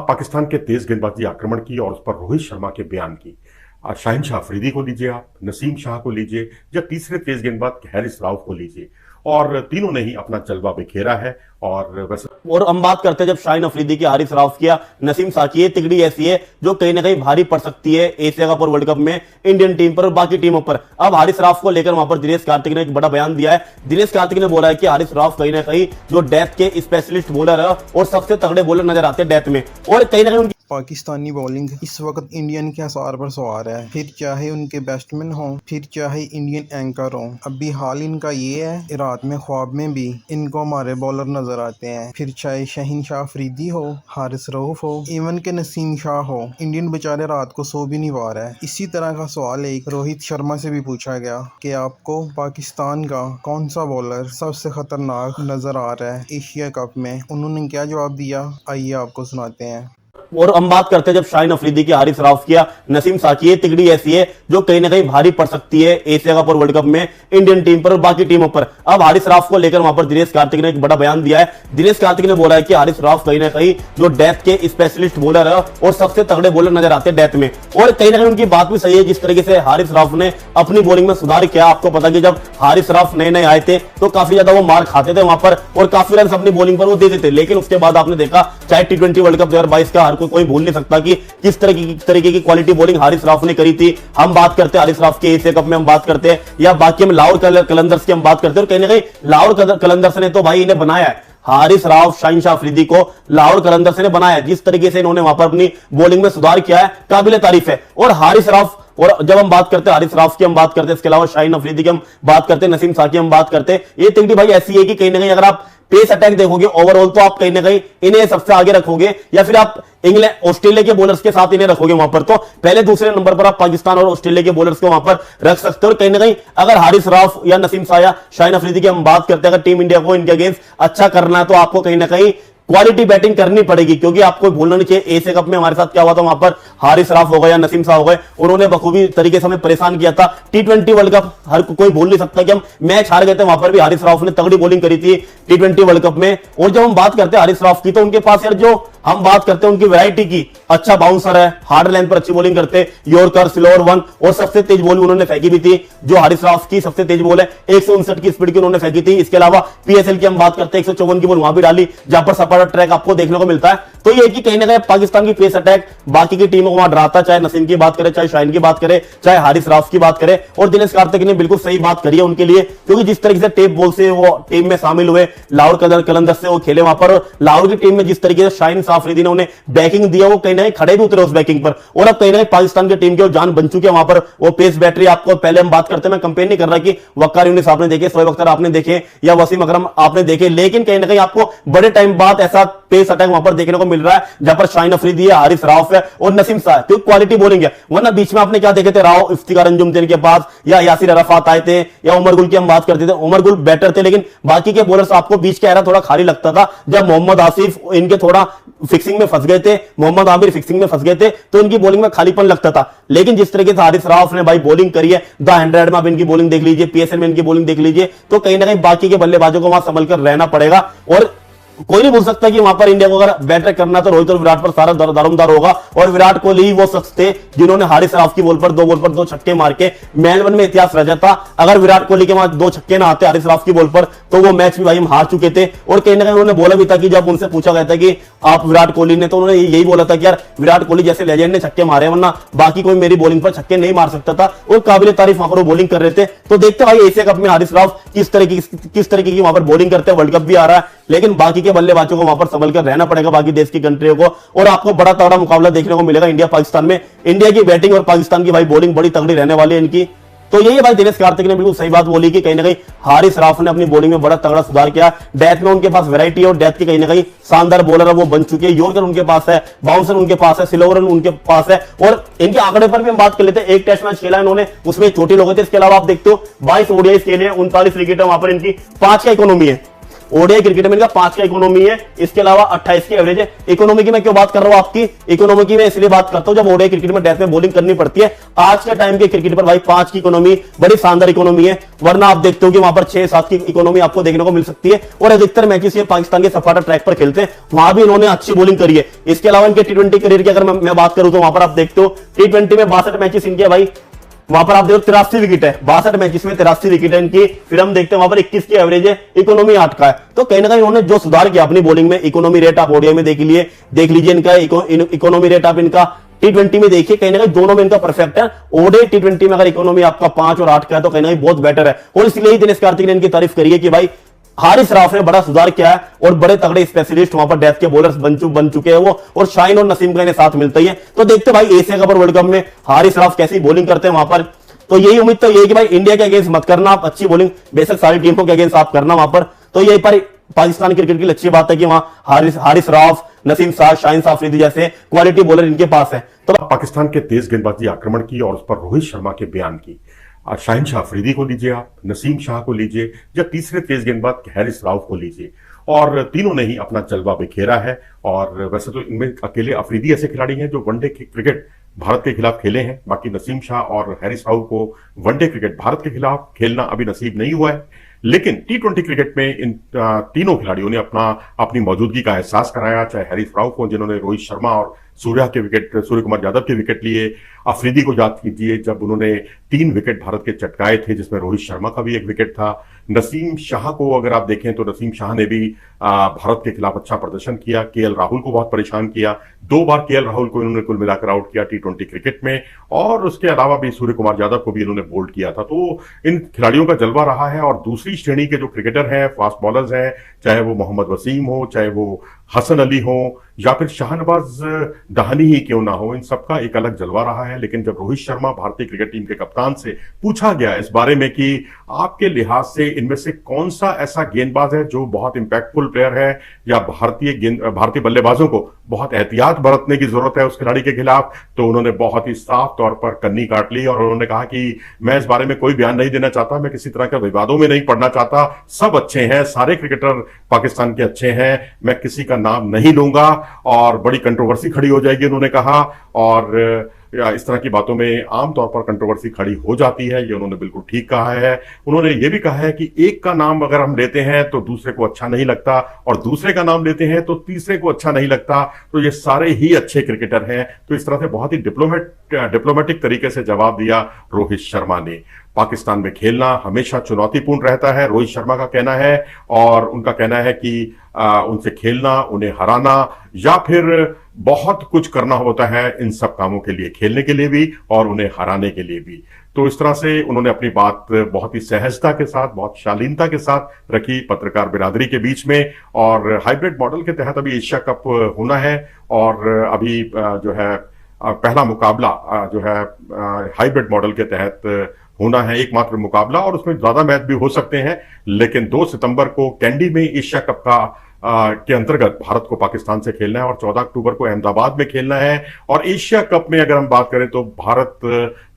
पाकिस्तान के तेज गेंदबाजी आक्रमण की और उस पर रोहित शर्मा के बयान की। शाहीन शाह अफरीदी को लीजिए, आप नसीम शाह को लीजिए, या तीसरे तेज गेंदबाज हैरिस राउफ को लीजिए, और तीनों ने ही अपना जलवा बिखेरा है। और वैसे और हम बात करते हैं जब शाहीन अफरीदी की, हारिस राउफ किया, नसीम शाह की, ये तिगड़ी ऐसी है जो कहीं ना कहीं भारी पड़ सकती है एशिया कप और वर्ल्ड कप में इंडियन टीम पर और बाकी टीमों पर। अब हारिस राउफ को लेकर वहां पर दिनेश कार्तिक ने एक बड़ा बयान दिया है। दिनेश कार्तिक ने बोला है कि हारिस राउफ कहीं ना कहीं जो डेथ के स्पेशलिस्ट बॉलर है और सबसे तगड़े बॉलर नजर आते हैं डेथ में, और कहीं ना कहीं पाकिस्तानी बॉलिंग इस वक्त इंडियन के आसार पर सवार है, फिर चाहे उनके बैट्समैन हों, फिर चाहे इंडियन एंकर हों। अभी हाल इनका ये है, रात में ख्वाब में भी इनको हमारे बॉलर नजर आते हैं, फिर चाहे शाहीन शाह अफरीदी हो, हारिस रऊफ हो, इवन के नसीम शाह हो। इंडियन बेचारे रात को सो भी नहीं पा रहा है। इसी तरह का सवाल एक रोहित शर्मा से भी पूछा गया कि आपको पाकिस्तान का कौन सा बॉलर सबसे खतरनाक नजर आ रहा है एशिया कप में। उन्होंने क्या जवाब दिया, आइए आपको सुनाते हैं। और हम बात करते हैं जब शाहीन अफरीदी की, हारिस राउफ किया, नसीम शाह की, ये तिगड़ी ऐसी है जो कहीं ना कहीं भारी पड़ सकती है एशिया कप और वर्ल्ड कप में इंडियन टीम पर और बाकी टीमों पर। अब हारिस राउफ को लेकर वहां पर दिनेश कार्तिक ने एक बड़ा बयान दिया है। दिनेश कार्तिक ने बोला है कि हारिस राउफ कहीं ना कहीं जो डेथ के स्पेशलिस्ट बॉलर है और सबसे तगड़े बॉलर नजर आते हैं डेथ में, और कहीं ना कहीं उनकी बात भी सही है। जिस तरीके से हारिस राउफ ने अपनी बॉलिंग में सुधार किया, आपको पता कि जब हारिस राउफ नए नए आए थे तो काफी ज्यादा वो मार खाते थे वहां पर और काफी रन अपनी बॉलिंग पर वो देते थे, लेकिन उसके बाद आपने देखा चाहे T20 वर्ल्ड कप 2022 का, हर कोई भूल नहीं सकता कि किस तरीके की क्वालिटी बॉलिंग हारिस राउफ ने करी थी। हम बात करते हैं हारिस राउफ के एशिया कप में, हम बात करते हैं या बाकी हम लाहौर कलंदर्स की हम बात करते हैं, और कहीं ना कहीं लाहौर कलंदर्स ने तो भाई इन्हें बनाया है। हारिस राउफ, शाहीन शाह अफरीदी को लाहौर कलंदर्स ने बनाया है। जिस तरीके से इन्होंने वहां पर अपनी बॉलिंग में सुधार किया है, काबिले तारीफ है। और हारिस राउफ, और जब हम बात करते हैं हारिस राउफ की, हम बात करते हैं, इसके अलावा शाहीन अफरीदी की हम बात करते हैं, नसीम शाह की हम बात करते हैं, ये तिगड़ी भाई ऐसी है कि कहीं ना कहीं अगर आप पेस अटैक देखोगे ओवरऑल तो आप कहीं ना कहीं इन्हें सबसे आगे रखोगे, या फिर आप इंग्लैंड ऑस्ट्रेलिया के बॉलर्स के साथ इन्हें रखोगे वहां पर, तो पहले दूसरे नंबर पर आप पाकिस्तान और ऑस्ट्रेलिया के बॉलर्स को वहां पर रख सकते हो। और कहीं ना कहीं अगर हारिस राउफ या नसीम शाह या शाहीन अफरीदी की हम बात करते हैं, अगर टीम इंडिया को इनके अगेंस्ट अच्छा करना है तो आपको कहीं ना कहीं क्वालिटी बैटिंग करनी पड़ेगी, क्योंकि आपको भूलना नहीं चाहिए एशिया कप में हमारे साथ क्या हुआ था। वहां पर हारिस राउफ हो गए या नसीम शाह हो गए, उन्होंने बखूबी तरीके से हमें परेशान किया था। T20 वर्ल्ड कप हर कोई भूल नहीं सकता कि हम मैच हार गए थे, वहां पर भी हारिस राउफ ने तगड़ी बॉलिंग करी थी T20 वर्ल्ड कप में। और जब हम बात करते हैं हारिस राउफ की, तो उनके पास यार जो हम बात करते हैं उनकी वैरायटी की, अच्छा बाउंसर है, हार्ड लेंथ पर अच्छी बॉलिंग करते, यॉर्कर, स्लोअर वन, और सबसे तेज बॉल उन्होंने फेंकी भी थी। जो हारिस राउफ की सबसे तेज बॉल है 159 की स्पीड की उन्होंने फेंकी थी। इसके अलावा PSL की हम बात करते हैं, 154 की बॉल वहां भी डाली, जहां पर सपाटा ट्रैक आपको देखने को मिलता है। तो ये कि कहीं ना कहीं पाकिस्तान की पेस अटैक बाकी की टीमों को वहां डराता, चाहे नसीम की बात करें, चाहे शाहीन की बात करें, चाहे हारिस राउफ की बात करें। और दिनेश कार्तिक ने बिल्कुल सही बात करी है उनके लिए, क्योंकि जिस तरीके से टेप बॉल से वो टीम में शामिल हुए, लाहौर कलंदर्स से वो खेले वहां पर, लाहौर की टीम में जिस तरीके से शाहीन शाह अफरीदी ने उन्हें बैकिंग दिया, वो कहीं ना कहीं खड़े भी उतरे उस बैकिंग पर। और अब कहीं ना कहीं पाकिस्तान की टीम की जान बन चुकी है वहां पर वो पेस बैटरी। आपको पहले हम बात करते हैं, मैं कंपेयर नहीं कर रहा कि वक्कार यूनिस आपने देखे, शोएब अख्तर आपने देखे, या वसीम अकरम आपने देखे, लेकिन कहीं ना कहीं आपको बड़े टाइम बाद ऐसा पेस अटैक वहां पर देखने को मिल रहा है, जहां पर शाहीन अफरीदी है, हारिस राउफ है और नसीम शाह है, तो क्वालिटी बॉलिंग है। वरना बीच में आपने क्या देखे थे, राव इफ्तिकार अंजुम थे इनके पास, या यासिर अराफात आए थे, या उमर गुल की हम बात करते थे, उमर गुल बेटर थे, लेकिन बाकी के बॉलर्स आपको बीच का एरा थोड़ा खाली लगता था। जब मोहम्मद आसिफ इनके थोड़ा फिक्सिंग में फंस गए थे, मोहम्मद आमिर फिक्सिंग में फंस गए थे, तो इनकी बॉलिंग में खालीपन लगता था। लेकिन जिस तरीके से हारिस राउफ ने भाई बॉलिंग करी है, द 100 में आप इनकी बॉलिंग देख लीजिए, PSL में इनकी बॉलिंग देख लीजिए, तो कहीं ना कहीं बाकी के बल्लेबाजों को वहां संभल कर रहना पड़ेगा। और कोई नहीं बोल सकता कि वहां पर इंडिया को अगर बैटर करना तो रोहित और विराट पर सारा दारोमदार होगा, और विराट कोहली ही वो शख्स थे जिन्होंने हारिस राउफ की बॉल पर 2 बॉल पर 2 छक्के मार के मेलबर्न में इतिहास रचा था। अगर विराट कोहली के वहां 2 छक्के ना आते हारिस राउफ की बॉल पर, तो वो मैच भी भाई हम हार चुके थे। और कहीं ना कहीं उन्होंने बोला भी था कि जब उनसे पूछा गया था कि आप विराट कोहली ने, तो उन्होंने यही बोला था कि यार विराट कोहली जैसे लेजेंड ने छक्के मारे, वरना बाकी कोई मेरी बॉलिंग पर छक्के नहीं मार सकता था। और काबिल तारीफ वहां पर वो बॉलिंग कर रहे थे। तो देखते भाई एशिया कप में हारिस राउफ किस तरीके की वहां पर बॉलिंग करते हैं। वर्ल्ड कप भी आ रहा है, लेकिन बाकी के बल्लेबाजों को वहां पर संभल कर रहना पड़ेगा, बाकी देश की कंट्रियों को, और आपको बड़ा तगड़ा मुकाबला देखने को मिलेगा इंडिया पाकिस्तान में। इंडिया की बैटिंग और पाकिस्तान की भाई बॉलिंग बड़ी तगड़ी रहने वाली है इनकी। तो यही भाई दिनेश कार्तिक ने बिल्कुल सही बात बोली कि कहीं ना कहीं हारिस राउफ ने अपनी बॉलिंग में बड़ा तगड़ा सुधार किया। डेथ में उनके पास वैरायटी है, और डेथ की कहीं ना कहीं शानदार बॉलर है वो बन चुके हैं। यॉर्कर उनके पास है, बाउंसर उनके पास है, स्लोअर उनके पास है। और इनके आंकड़े पर भी हम बात कर लेते हैं, एक टेस्ट मैच खेला इन्होंने, उसमें चोटिल हो गए थे। इसके अलावा आप देखते हो 22 ODI खेले, 39 विकेट है वहां पर इनकी, 5 का इकोनॉमी है। ओडीआई क्रिकेट में इनका 5 का इकोनॉमी है, इसके अलावा 28 की एवरेज है। इकोनॉमी की मैं क्यों बात कर रहा हूं आपकी, इकोनॉमी की मैं इसलिए बात करता हूं जब ओडीआई क्रिकेट में डेथ में बॉलिंग करनी पड़ती है। आज के टाइम के क्रिकेट पर भाई 5 की इकोनॉमी बड़ी शानदार इकोनॉमी है, वरना आप देखते हो कि वहां पर 6-7 की इकोनॉमी आपको देखने को मिल सकती है। और अधिकतर मैचेस ये पाकिस्तान के सपाटा ट्रैक पर खेलते हैं, वहां भी इन्होंने अच्छी बॉलिंग करी है। इसके अलावा इनके टी20 करियर की अगर मैं बात करूं तो वहां पर आप देखते हो टी20 में 62 मैचेस इनके भाई, वहां पर आप देखो 83 विकेट है, 62 मैचेस में 83 विकेट है इनकी। फिर हम देखते हैं वहां पर 21 की एवरेज है, इकोनॉमी 8 का है। तो कहीं ना कहीं इन्होंने जो सुधार किया अपनी बॉलिंग में, इकोनॉमी रेट आप ओडीआई में देख लीजिए इनका इकोनॉमी रेट आप इनका टी20 में देखिए, कहीं ना कहीं दोनों में इनका परफेक्ट है। ओडीआई टी20 में अगर इकोनॉमी आपका 5 और 8 का है तो कहीं ना कहीं बहुत बेटर है। और इसलिए ही दिनेश कार्तिक ने इनकी तारीफ करी है कि भाई हारिस राफ ने बड़ा सुधार किया है और बड़े तगड़े स्पेशलिस्ट वहां पर डेथ के बॉलर्स बन चुके हैं वो, और शाइन और नसीम का इन्हें साथ मिलता ही है। तो देखते भाई एशिया कप और वर्ल्ड कप में हारिस राफ कैसी बॉलिंग करते हैं वहां पर। तो यही उम्मीद तो यही कि भाई इंडिया के अगेंस्ट मत करना आप अच्छी बॉलिंग, बेशक सारी टीमों के अगेंस्ट आप करना वहां पर। तो यही पर पाकिस्तान क्रिकेट की लिए अच्छी बात है कि वहां हारिस राफ, नसीम शाह, शाहीन अफरीदी जैसे क्वालिटी बॉलर इनके पास है। तो पाकिस्तान के तेज गेंदबाजी आक्रमण की और उस पर रोहित शर्मा के बयान की, शाहीन अफरीदी को लीजिए आप, नसीम शाह को लीजिए या तीसरे तेज गेंदबाज हैरिस राउफ को लीजिए, और तीनों ने ही अपना जलवा बिखेरा है। और वैसे तो इनमें अकेले अफरीदी ऐसे खिलाड़ी हैं जो वनडे क्रिकेट भारत के खिलाफ खेले हैं, बाकी नसीम शाह और हैरिस राउफ को वनडे क्रिकेट भारत के खिलाफ खेलना अभी नसीब नहीं हुआ है। लेकिन टी20 क्रिकेट में इन तीनों खिलाड़ियों ने अपनी मौजूदगी का एहसास कराया, चाहे हैरिस राउफ हो जिन्होंने रोहित शर्मा और सूर्य कुमार यादव के विकेट लिए, अफरीदी को याद कीजिए जब उन्होंने 3 विकेट भारत के चटकाए थे जिसमें रोहित शर्मा का भी एक विकेट था। नसीम शाह को अगर आप देखें तो नसीम शाह ने भी भारत के खिलाफ अच्छा प्रदर्शन किया, केएल राहुल को बहुत परेशान किया, 2 बार केएल राहुल को इन्होंने कुल मिलाकर आउट किया टी20 क्रिकेट में, और उसके अलावा भी सूर्य कुमार यादव को भी इन्होंने बोल्ड किया था। तो इन खिलाड़ियों का जलवा रहा है। और दूसरी श्रेणी के जो क्रिकेटर हैं, फास्ट बॉलर्स हैं, चाहे वो मोहम्मद वसीम हो, चाहे वो हसन अली हो या फिर शाहनवाज दहानी ही क्यों ना हो, इन सबका एक अलग जलवा रहा है। लेकिन जब रोहित शर्मा भारतीय क्रिकेट टीम के कप्तान से पूछा गया इस बारे में कि आपके लिहाज से इनमें से कौन सा ऐसा गेंदबाज है जो बहुत इंपैक्टफुल प्लेयर है या भारतीय बल्लेबाजों को बहुत एहतियात बरतने की जरूरत है उस खिलाड़ी के खिलाफ, तो उन्होंने बहुत ही साफ तौर पर कन्नी काट ली और उन्होंने कहा कि मैं इस बारे में कोई बयान नहीं देना चाहता, मैं किसी तरह के विवादों में नहीं पड़ना चाहता, सब अच्छे हैं, सारे क्रिकेटर पाकिस्तान के अच्छे हैं, मैं किसी का नाम नहीं लूंगा और बड़ी कंट्रोवर्सी खड़ी हो जाएगी उन्होंने कहा। और इस तरह की बातों में आमतौर पर कंट्रोवर्सी खड़ी हो जाती है, ये उन्होंने बिल्कुल ठीक कहा है। उन्होंने ये भी कहा है कि एक का नाम अगर हम लेते हैं तो दूसरे को अच्छा नहीं लगता और दूसरे का नाम लेते हैं तो तीसरे को अच्छा नहीं लगता, तो ये सारे ही अच्छे क्रिकेटर हैं। तो इस तरह से बहुत ही डिप्लोमेटिक तरीके से जवाब दिया रोहित शर्मा ने। पाकिस्तान में खेलना हमेशा चुनौतीपूर्ण रहता है, रोहित शर्मा का कहना है, और उनका कहना है कि उनसे खेलना, उन्हें हराना या फिर बहुत कुछ करना होता है इन सब कामों के लिए, खेलने के लिए भी और उन्हें हराने के लिए भी। तो इस तरह से उन्होंने अपनी बात बहुत ही सहजता के साथ, बहुत शालीनता के साथ रखी पत्रकार बिरादरी के बीच में। और हाइब्रिड मॉडल के तहत अभी एशिया कप होना है और अभी जो है पहला मुकाबला जो है हाइब्रिड मॉडल के तहत होना है, एकमात्र मुकाबला, और उसमें ज्यादा मैच भी हो सकते हैं। लेकिन 2 सितंबर को कैंडी में एशिया कप के अंतर्गत भारत को पाकिस्तान से खेलना है और 14 अक्टूबर को अहमदाबाद में खेलना है। और एशिया कप में अगर हम बात करें तो भारत,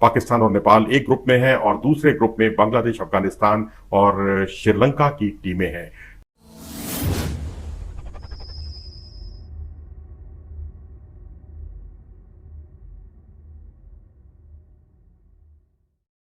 पाकिस्तान और नेपाल एक ग्रुप में है और दूसरे ग्रुप में बांग्लादेश, अफगानिस्तान और श्रीलंका की टीमें हैं।